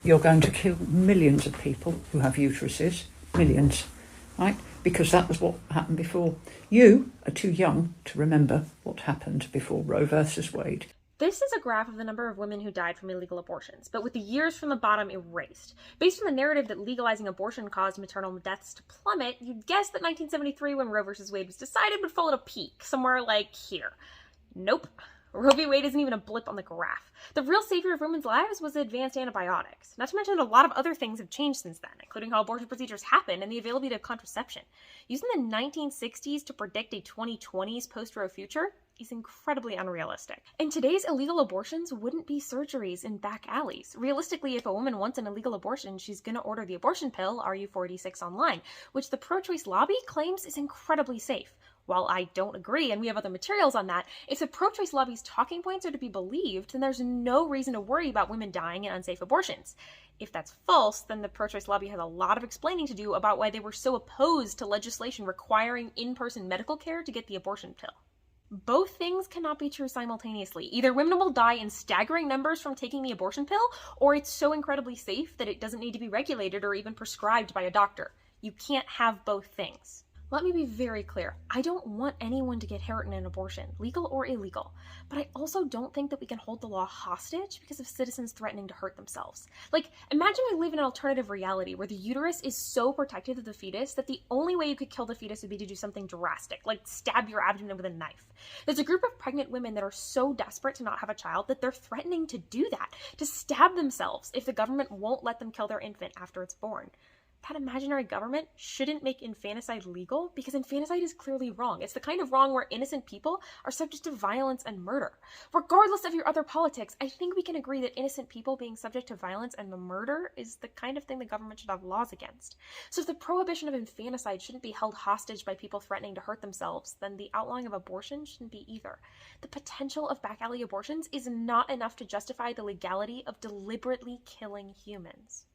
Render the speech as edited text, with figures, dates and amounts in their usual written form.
You're going to kill millions of people who have uteruses, millions, right? Because that was what happened before. You are too young to remember what happened before Roe versus Wade. This is a graph of the number of women who died from illegal abortions, but with the years from the bottom erased. Based on the narrative that legalizing abortion caused maternal deaths to plummet, you'd guess that 1973, when Roe versus Wade was decided, would fall at a peak, somewhere like here. Nope. Roe v. Wade isn't even a blip on the graph. The real savior of women's lives was advanced antibiotics. Not to mention that a lot of other things have changed since then, including how abortion procedures happen and the availability of contraception. Using the 1960s to predict a 2020s post-Roe future is incredibly unrealistic. And today's illegal abortions wouldn't be surgeries in back alleys. Realistically, if a woman wants an illegal abortion, she's going to order the abortion pill, RU46, online, which the pro-choice lobby claims is incredibly safe. While I don't agree, and we have other materials on that, if the pro-choice lobby's talking points are to be believed, then there's no reason to worry about women dying in unsafe abortions. If that's false, then the pro-choice lobby has a lot of explaining to do about why they were so opposed to legislation requiring in-person medical care to get the abortion pill. Both things cannot be true simultaneously. Either women will die in staggering numbers from taking the abortion pill, or it's so incredibly safe that it doesn't need to be regulated or even prescribed by a doctor. You can't have both things. Let me be very clear. I don't want anyone to get hurt in an abortion, legal or illegal. But I also don't think that we can hold the law hostage because of citizens threatening to hurt themselves. Like, imagine we live in an alternative reality where the uterus is so protective of the fetus that the only way you could kill the fetus would be to do something drastic, like stab your abdomen with a knife. There's a group of pregnant women that are so desperate to not have a child that they're threatening to do that, to stab themselves if the government won't let them kill their infant after it's born. That imaginary government shouldn't make infanticide legal because infanticide is clearly wrong. It's the kind of wrong where innocent people are subject to violence and murder. Regardless of your other politics, I think we can agree that innocent people being subject to violence and murder is the kind of thing the government should have laws against. So if the prohibition of infanticide shouldn't be held hostage by people threatening to hurt themselves, then the outlawing of abortion shouldn't be either. The potential of back alley abortions is not enough to justify the legality of deliberately killing humans.